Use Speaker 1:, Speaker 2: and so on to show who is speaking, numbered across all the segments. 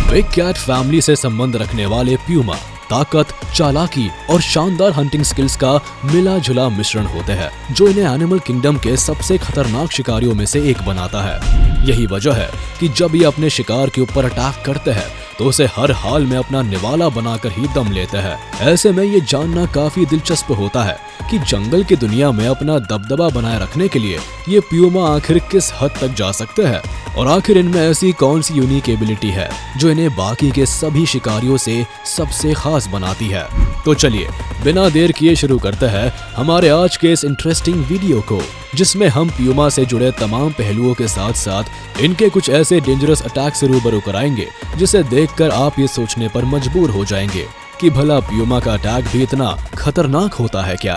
Speaker 1: Big cat family से संबंध रखने वाले प्यूमा ताकत, चालाकी और शानदार हंटिंग स्किल्स का मिला जुला मिश्रण होते हैं, जो इन्हें एनिमल किंगडम के सबसे खतरनाक शिकारियों में से एक बनाता है। यही वजह है कि जब ये अपने शिकार के ऊपर अटैक करते हैं तो उसे हर हाल में अपना निवाला बनाकर ही दम लेते हैं। ऐसे में ये जानना काफी दिलचस्प होता है कि जंगल की दुनिया में अपना दबदबा बनाए रखने के लिए ये प्यूमा आखिर किस हद तक जा सकते हैं और आखिर इनमें ऐसी कौन सी यूनिक एबिलिटी है जो इन्हें बाकी के सभी शिकारियों से सबसे खास बनाती है। तो चलिए बिना देर किए शुरू करते हैं हमारे आज के इस इंटरेस्टिंग वीडियो को, जिसमें हम प्यूमा से जुड़े तमाम पहलुओं के साथ साथ इनके कुछ ऐसे डेंजरस अटैक से रूबरू कराएंगे जिसे देखकर आप ये सोचने पर मजबूर हो जाएंगे कि भला प्यूमा का अटैक भी इतना खतरनाक होता है क्या।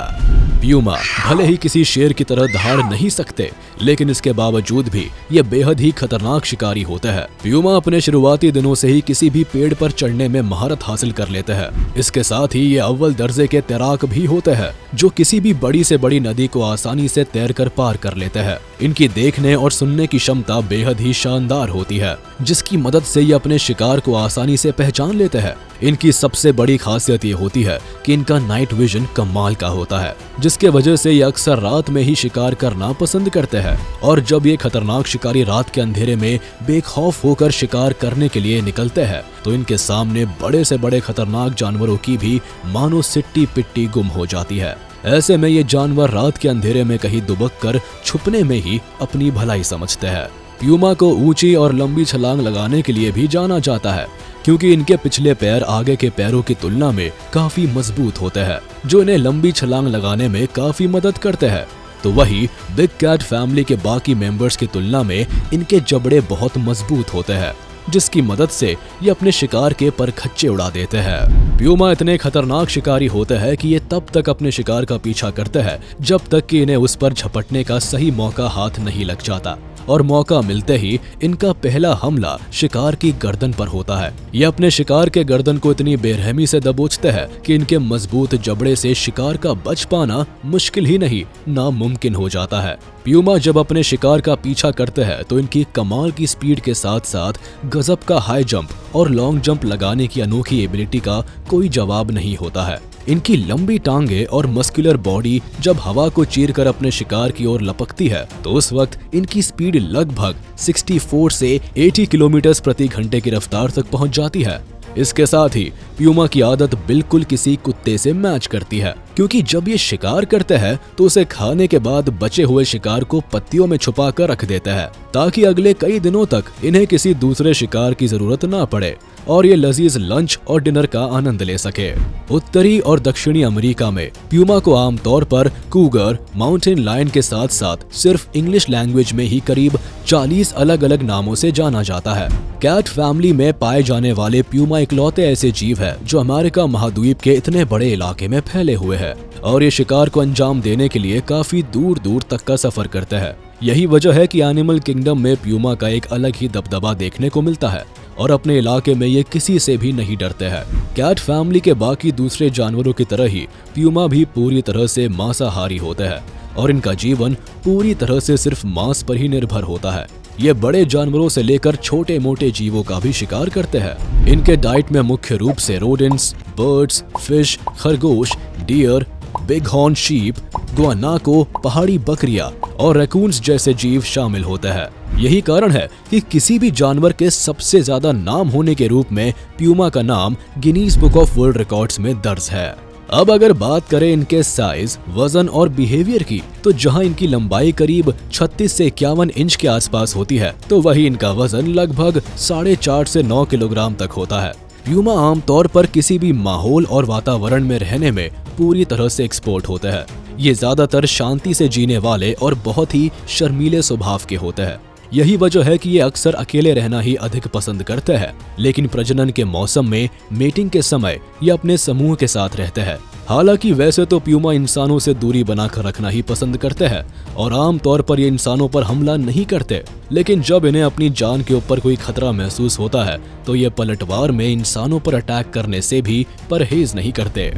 Speaker 1: प्यूमा भले ही किसी शेर की तरह दहाड़ नहीं सकते, लेकिन इसके बावजूद भी ये बेहद ही खतरनाक शिकारी होते हैं। प्यूमा अपने शुरुआती दिनों से ही किसी भी पेड़ पर चढ़ने में महारत हासिल कर लेते हैं। इसके साथ ही ये अव्वल दर्जे के तैराक भी होते हैं, जो किसी भी बड़ी से बड़ी नदी को आसानी से तैरकर पार कर लेते हैं। इनकी देखने और सुनने की क्षमता बेहद ही शानदार होती है, जिसकी मदद से ये अपने शिकार को आसानी से पहचान लेते हैं। इनकी सबसे बड़ी खासियत ये होती है कि इनका नाइट विजन कमाल का होता है, जिसके वजह से ये अक्सर रात में ही शिकार करना पसंद करते हैं। और जब ये खतरनाक शिकारी रात के अंधेरे में बेखौफ होकर शिकार करने के लिए निकलते हैं तो इनके सामने बड़े से बड़े खतरनाक जानवरों की भी मानो सिट्टी पिट्टी गुम हो जाती है। ऐसे में ये जानवर रात के अंधेरे में कहीं दुबक कर छुपने में ही अपनी भलाई समझते हैं। प्यूमा को ऊंची और लंबी छलांग लगाने के लिए भी जाना जाता है, क्योंकि इनके पिछले पैर आगे के पैरों की तुलना में काफी मजबूत होते हैं, जो इन्हें लंबी छलांग लगाने में काफी मदद करते हैं। तो वही बिग कैट फैमिली के बाकी मेंबर्स की तुलना में इनके जबड़े बहुत मजबूत होते हैं, जिसकी मदद से ये अपने शिकार के परखच्चे उड़ा देते हैं। प्यूमा इतने खतरनाक शिकारी होते हैं कि ये तब तक अपने शिकार का पीछा करते हैं जब तक कि इन्हें उस पर झपटने का सही मौका हाथ नहीं लग जाता, और मौका मिलते ही इनका पहला हमला शिकार की गर्दन पर होता है। ये अपने शिकार के गर्दन को इतनी बेरहमी से दबोचते हैं कि इनके मजबूत जबड़े से शिकार का बच पाना मुश्किल ही नहीं नामुमकिन हो जाता है। प्यूमा जब अपने शिकार का पीछा करते हैं तो इनकी कमाल की स्पीड के साथ साथ गजब का हाई जंप और लॉन्ग जंप लगाने की अनोखी एबिलिटी का कोई जवाब नहीं होता है। इनकी लंबी टांगे और मस्कुलर बॉडी जब हवा को चीरकर अपने शिकार की ओर लपकती है तो उस वक्त इनकी स्पीड लगभग 64 से 80 किलोमीटर प्रति घंटे की रफ्तार तक पहुंच जाती है। इसके साथ ही प्यूमा की आदत बिल्कुल किसी कुत्ते से मैच करती है, क्योंकि जब ये शिकार करते हैं तो उसे खाने के बाद बचे हुए शिकार को पत्तियों में छुपा कर रख देते हैं, ताकि अगले कई दिनों तक इन्हें किसी दूसरे शिकार की जरूरत ना पड़े और ये लजीज लंच और डिनर का आनंद ले सके। उत्तरी और दक्षिणी अमेरिका में प्यूमा को आमतौर पर कूगर, माउंटेन लायन के साथ साथ सिर्फ इंग्लिश लैंग्वेज में ही करीब 40 अलग अलग नामों से जाना जाता है। कैट फैमिली में पाए जाने वाले प्यूमा इकलौते ऐसे जीव है जो अमेरिका महाद्वीप के इतने बड़े इलाके में फैले हुए हैं, और ये शिकार को अंजाम देने के लिए काफी दूर दूर तक का सफर करते हैं। यही वजह है कि एनिमल किंगडम में प्यूमा का एक अलग ही दबदबा देखने को मिलता है, और अपने इलाके में ये किसी से भी नहीं डरते हैं। कैट फैमिली के बाकी दूसरे जानवरों की तरह ही प्यूमा भी पूरी तरह से मांसाहारी होते हैं, और इनका जीवन पूरी तरह से सिर्फ मांस पर ही निर्भर होता है। ये बड़े जानवरों से लेकर छोटे मोटे जीवों का भी शिकार करते हैं। इनके डाइट में मुख्य रूप से रोडेंट्स, बर्ड्स, फिश, खरगोश, deer, big horn sheep, guanaco, पहाड़ी बकरियां और रैकून्स जैसे जीव शामिल होते हैं। यही कारण है कि किसी भी जानवर के सबसे ज्यादा नाम होने के रूप में प्यूमा का नाम Guinness book of world records में दर्ज है। अब अगर बात करें इनके साइज, वजन और बिहेवियर की, तो जहां इनकी लंबाई करीब 36 से 51 इंच के आसपास होती है, तो वही इनका वजन लगभग 4.5 से 9 किलोग्राम तक होता है। प्यूमा आमतौर पर किसी भी माहौल और वातावरण में रहने में पूरी तरह से एक्सपर्ट होते हैं। ये ज्यादातर शांति से जीने वाले और बहुत ही शर्मीले स्वभाव के होते हैं। यही वजह है कि ये अक्सर अकेले रहना ही अधिक पसंद करते हैं, लेकिन प्रजनन के मौसम में मेटिंग के समय ये अपने समूह के साथ रहते हैं। हालांकि वैसे तो प्यूमा इंसानों से दूरी बनाकर रखना ही पसंद करते हैं और आमतौर पर ये इंसानों पर हमला नहीं करते, लेकिन जब इन्हें अपनी जान के ऊपर कोई खतरा महसूस होता है तो ये पलटवार में इंसानों पर अटैक करने से भी परहेज नहीं करते।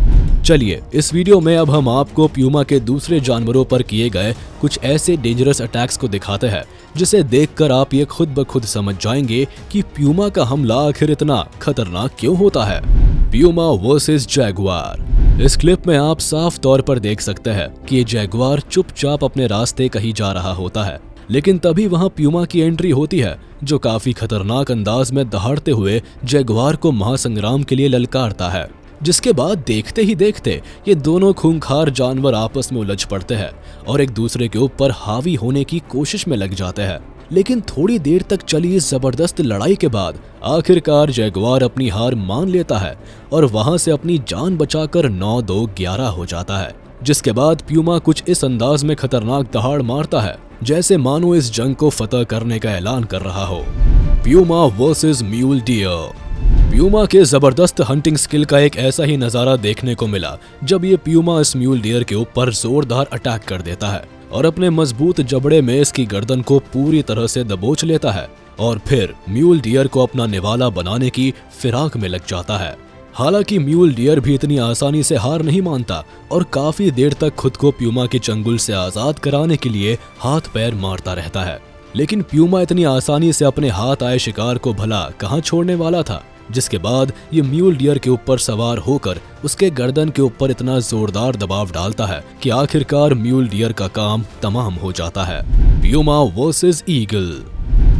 Speaker 1: चलिए इस वीडियो में अब हम आपको प्यूमा के दूसरे जानवरों पर किए गए कुछ ऐसे डेंजरस अटैक्स को दिखाते हैं जिसे देखकर आप ये खुद ब खुद समझ जाएंगे कि प्यूमा का हमला आखिर इतना खतरनाक क्यों होता है। Puma versus Jaguar. इस क्लिप में आप साफ तौर पर देख सकते हैं कि ये जैगुआर चुपचाप अपने रास्ते कहीं जा रहा होता है, लेकिन तभी वहां प्यूमा की एंट्री होती है जो काफी खतरनाक अंदाज में दहाड़ते हुए जैगुआर को महासंग्राम के लिए ललकारता है। जिसके बाद देखते ही देखते ये दोनों खूंखार जानवर आपस में उलझ पड़ते हैं और एक दूसरे के ऊपर हावी होने की कोशिश में लग जाते हैं। लेकिन थोड़ी देर तक चली इस जबरदस्त लड़ाई के बाद आखिरकार जैगुआर अपनी हार मान लेता है और वहां से अपनी जान बचाकर 9-2-11 हो जाता है। जिसके बाद प्यूमा कुछ इस अंदाज में खतरनाक दहाड़ मारता है जैसे मानो इस जंग को फतह करने का ऐलान कर रहा हो। Puma versus mule deer. Puma के जबरदस्त हंटिंग स्किल का एक ऐसा ही नजारा देखने को मिला जब ये प्यूमा इस म्यूल डियर के ऊपर जोरदार अटैक कर देता है और अपने मजबूत जबड़े में इसकी गर्दन को पूरी तरह से दबोच लेता है और फिर म्यूल डियर को अपना निवाला बनाने की फिराक में लग जाता है। हालांकि म्यूल डियर भी इतनी आसानी से हार नहीं मानता और काफी देर तक खुद को प्यूमा के चंगुल से आजाद कराने के लिए हाथ पैर मारता रहता है। लेकिन प्यूमा इतनी आसानी से अपने हाथ आए शिकार को भला कहां छोड़ने वाला था। जिसके बाद ये म्यूल डियर के ऊपर सवार होकर उसके गर्दन के ऊपर इतना जोरदार दबाव डालता है कि आखिरकार म्यूल डियर का काम तमाम हो जाता है। Puma versus eagle.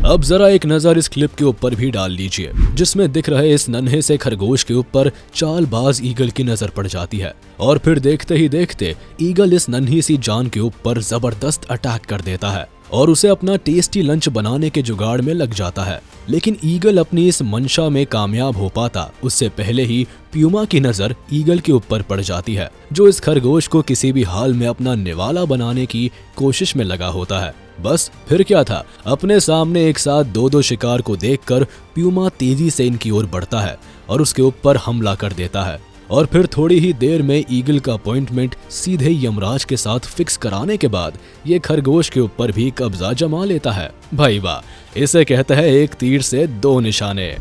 Speaker 1: अब जरा एक नजर इस क्लिप के ऊपर भी डाल लीजिए जिसमें दिख रहे इस नन्हे से खरगोश के ऊपर चालबाज ईगल की नजर पड़ जाती है और फिर देखते ही देखते ईगल इस नन्ही सी जान के ऊपर जबरदस्त अटैक कर देता है और उसे अपना टेस्टी लंच बनाने के जुगाड़ में लग जाता है। लेकिन ईगल अपनी इस मंशा में कामयाब हो पाता उससे पहले ही प्यूमा की नजर ईगल के ऊपर पड़ जाती है जो इस खरगोश को किसी भी हाल में अपना निवाला बनाने की कोशिश में लगा होता है। बस फिर क्या था, अपने सामने एक साथ दो शिकार को देखकर प्यूमा तेजी से इनकी ओर बढ़ता है और उसके ऊपर हमला कर देता है और फिर थोड़ी ही देर में ईगल का अपॉइंटमेंट सीधे यमराज के साथ फिक्स कराने के बाद ये खरगोश के ऊपर भी कब्जा जमा लेता है। भाई वाह, इसे कहते हैं एक तीर से 2 निशाने।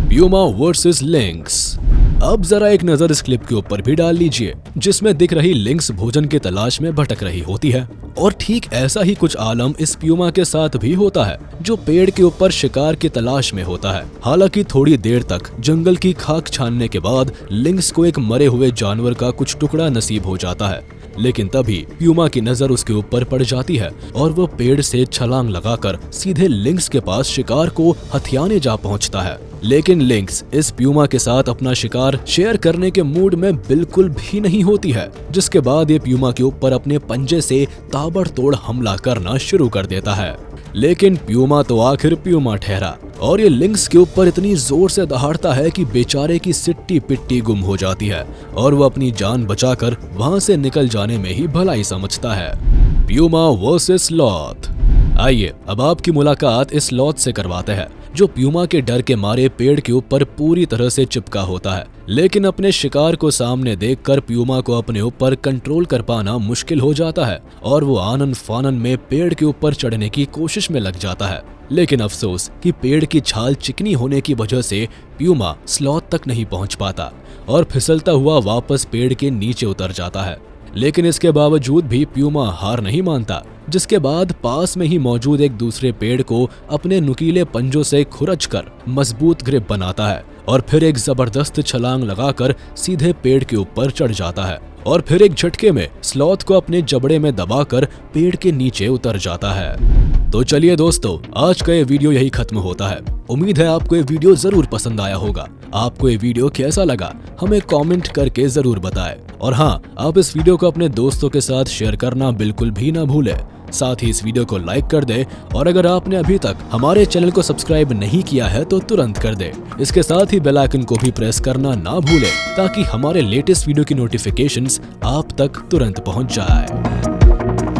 Speaker 1: Puma versus links. अब जरा एक नजर इस क्लिप के ऊपर भी डाल लीजिए जिसमें दिख रही लिंक्स भोजन की तलाश में भटक रही होती है और ठीक ऐसा ही कुछ आलम इस प्यूमा के साथ भी होता है जो पेड़ के ऊपर शिकार की तलाश में होता है। हालांकि थोड़ी देर तक जंगल की खाक छानने के बाद लिंक्स को एक मरे हुए जानवर का कुछ टुकड़ा नसीब हो जाता है, लेकिन तभी प्यूमा की नजर उसके ऊपर पड़ जाती है और वो पेड़ से छलांग लगाकर सीधे लिंक्स के पास शिकार को हथियाने जा पहुंचता है। लेकिन लिंक्स इस प्यूमा के साथ अपना शिकार शेयर करने के मूड में बिल्कुल भी नहीं होती है, जिसके बाद ये प्यूमा के ऊपर अपने पंजे से ताबड़तोड़ हमला करना शुरू कर देता है। लेकिन प्यूमा तो आखिर प्यूमा ठहरा और ये लिंक्स के ऊपर इतनी जोर से दहाड़ता है कि बेचारे की सिट्टी पिट्टी गुम हो जाती है और वो अपनी जान बचाकर वहां से निकल जाने में ही भलाई समझता है। Puma versus sloth. आइए अब आपकी मुलाकात इस स्लॉथ से करवाते हैं जो प्यूमा के डर के मारे पेड़ के ऊपर पूरी तरह से चिपका होता है। लेकिन अपने शिकार को सामने देखकर प्यूमा को अपने ऊपर कंट्रोल कर पाना मुश्किल हो जाता है और वो आनन फानन में पेड़ के ऊपर चढ़ने की कोशिश में लग जाता है। लेकिन अफसोस कि पेड़ की छाल चिकनी होने की वजह से प्यूमा स्लॉथ तक नहीं पहुंच पाता और फिसलता हुआ वापस पेड़ के नीचे उतर जाता है। लेकिन इसके बावजूद भी प्यूमा हार नहीं मानता, जिसके बाद पास में ही मौजूद एक दूसरे पेड़ को अपने नुकीले पंजों से खुरचकर मजबूत ग्रिप बनाता है और फिर एक जबरदस्त छलांग लगाकर सीधे पेड़ के ऊपर चढ़ जाता है और फिर एक झटके में स्लॉथ को अपने जबड़े में दबाकर पेड़ के नीचे उतर जाता है। तो चलिए दोस्तों, आज का ये वीडियो यही खत्म होता है। उम्मीद है आपको ये वीडियो जरूर पसंद आया होगा। आपको ये वीडियो कैसा लगा हमें कमेंट करके जरूर बताएं और हाँ, आप इस वीडियो को अपने दोस्तों के साथ शेयर करना बिल्कुल भी ना भूलें। साथ ही इस वीडियो को लाइक कर दे और अगर आपने अभी तक हमारे चैनल को सब्सक्राइब नहीं किया है तो तुरंत कर दे। इसके साथ ही बेल आइकन को भी प्रेस करना ना भूले ताकि हमारे लेटेस्ट वीडियो की नोटिफिकेशंस आप तक तुरंत पहुंच जाए।